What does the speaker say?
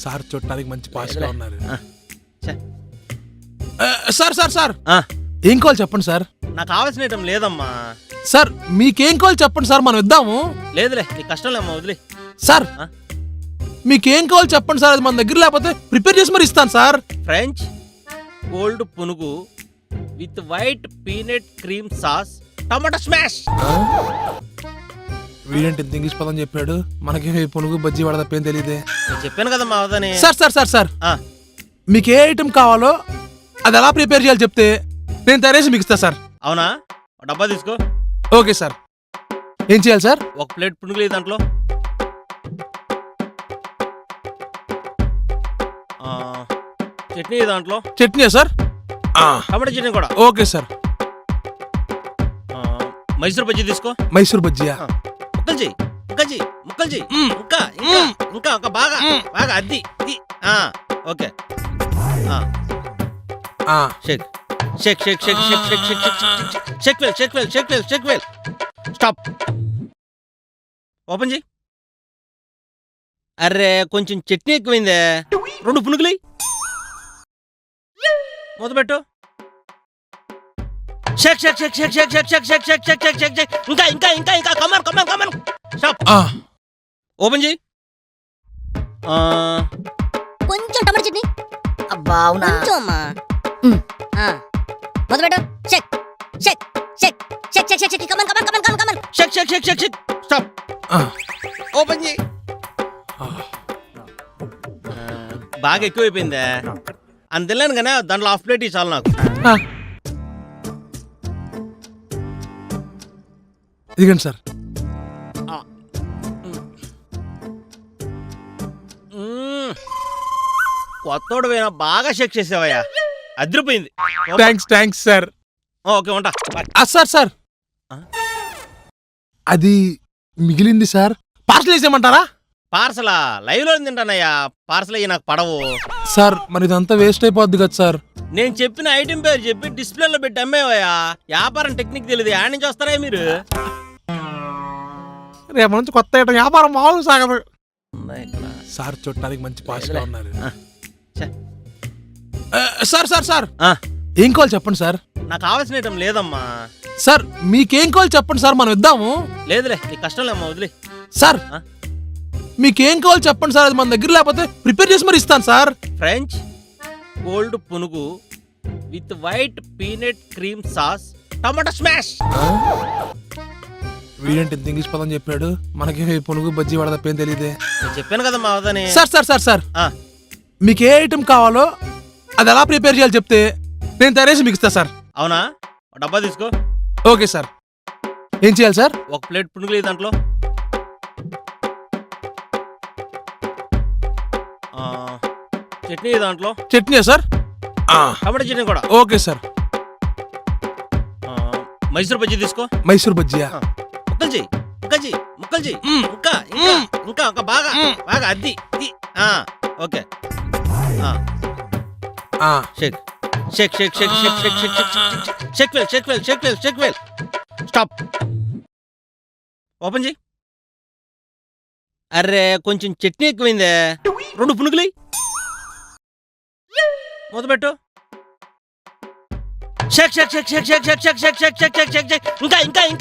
Sir చూడటానికి మంచి పాస్గా ఉన్నారు. ఛే. సార్ సార్ సార్ ఆ, ఏం కావాలి చెప్పండి సార్. నాకు కావాల్సిన ఐటమ్ లేదమ్మా. సార్ మీకేం కావాలి చెప్పండి సార్, మనం ఇద్దాము. లేదులే నీ కష్టం లేమ్మా, వదిలే. సార్ ఆ? మీకేం కావాలి చెప్పండి సార్, అది మన దగ్గర లేకపోతే ప్రిపేర్ చేసి మరి ఇస్తాను sir. French cold punugu with white peanut cream sauce tomato smash. వీడేంటి ఇంత ఇంగ్లీష్ పదం చెప్పాడు, మనకి పునుగు బజ్జీ వాడ తప్పేం తెలియదే. నేను చెప్పాను కదమ్మా అవదని. సార్ సార్ సార్ సార్ ఆ, మీకు ఏ ఐటమ్ కావాలో అది ఎలా ప్రిపేర్ చేయాలి చెప్తే నేను తయారేసి మీకు ఇస్తా సార్. అవునా? ఒక డబ్బా తీసుకో. Okay sir. ఏం చేయాలి సార్? ఒక ప్లేట్ పునుగులు ఈ దాంట్లో. చట్నీ ఈ దాంట్లో. చట్నీ సార్? టమాటో చట్నీ కూడా. Okay sir. మైసూర్ బజ్జీ తీసుకో. మైసూర్ బజ్జియా? ముక్కలు చెయ్యి, ముక్కలు చెయ్యి, ముక్కలు చెయ్యి. ఇంకా ఇంకా ఇంకా ఒక బాగా బాగా అద్ది ఇది. Okay. Shake shake shake shake shake shake shake shake shake well shake well shake well shake well. Stop. Open చెయ్యి. అరే కొంచెం చట్నీ ఎక్కువైందే. 2 పునుగులు మొదలుపెట్టు. Shake shake shake shake shake shake shake shake shake shake shake shake Sheikh. ఇంకా ఇంకా ఇంకా ఇంకా come on come on come on. Stop. Open చెయ్యి. కొంచెం టమాటా చట్నీ. అబ్బా అవునా? కొంచెం అమ్మా. మొదలుపెట్టు. Shake shake shake shake shake shake come on come on come on come on come on. Shake shake shake shake shake. Stop. Open చెయ్యి. బాగా ఎక్కువైపోయిందే. అని తినలేను కానీ దాంట్లో హాఫ్ ప్లేట్ చాలు నాకు. ఇదిగండి సార్. కొత్తోడు పోయినా బాగా షేక్ చేసావయ్యా, అదిరిపోయింది. Thanks sir. ఓకే ఉంటా. సార్ సార్ అది మిగిలింది సార్, పార్సల్ వేసేయమంటారా? పార్సలా? లైవ్ లో తింటానయ్యా, పార్సల్ అయ్యి నాకు పడవు సార్. మరి ఇదంతా వేస్ట్ అయిపోద్ది కదా సార్. నేను చెప్పిన ఐటెం పేరు చెప్పి డిస్ప్లేలో పెట్టి అమ్మేవయ్యా. వ్యాపారం టెక్నిక్ తెలియదు, యాడ్ నుంచి వస్తారా మీరు? రేపు నుంచి కొత్త ఐటమ్ వ్యాపారం మామూలు సాగదు. సార్ చూడటానికి మంచి పాస్గా ఉన్నారు. సార్ సార్ సార్ ఏం కావాలి చెప్పండి సార్. నాకు కావాల్సిన ఐటమ్ లేదమ్మా. సార్ మీకేం కావాలి చెప్పండి సార్, మనం ఇద్దాము. లేదులే నీ కష్టం లేమ్మా, వదిలే. సార్ మీకేం కావాలి చెప్పండి సార్, అది మన దగ్గర లేకపోతే ప్రిపేర్ చేసి మరి ఇస్తాను sir. French cold punugu with white peanut cream sauce tomato smash. వీడేంటి ఇంత ఇంగ్లీష్ పదం చెప్పాడు, మనకి పునుగు బజ్జీ వాడ తప్పేం తెలియదే. నేను చెప్పాను కదమ్మా అవదని. సార్ సార్ సార్ సార్ మీకు ఏ ఐటమ్ కావాలో అది ఎలా ప్రిపేర్ చేయాలి చెప్తే నేను తయారేసి మీకు ఇస్తా సార్. అవునా? ఒక డబ్బా తీసుకో. Okay sir. ఏం చేయాలి సార్? ఒక ప్లేట్ పునుగులు ఈ దాంట్లో. చట్నీ ఈ దాంట్లో. చట్నీ సార్? టమాటో చట్నీ కూడా. Okay sir. మైసూర్ బజ్జీ తీసుకో. మైసూర్ బజ్జియా? ముక్కలు చెయ్యి, ముక్కలు చెయ్యి, ముక్కలు చెయ్యి. ఇంకా ఇంకా ఇంకా ఒక బాగా బాగా అద్ది ఇది. Okay. Shake shake shake shake shake shake shake shake shake well shake well shake well shake well. Stop. Open చెయ్యి. అరే కొంచెం చట్నీ ఎక్కువైందే. 2 పునుగులు మొదలుపెట్టు. Shake shake shake shake shake shake shake shake shake shake Sheikh. ఇంకా ఇంకా ఇంకా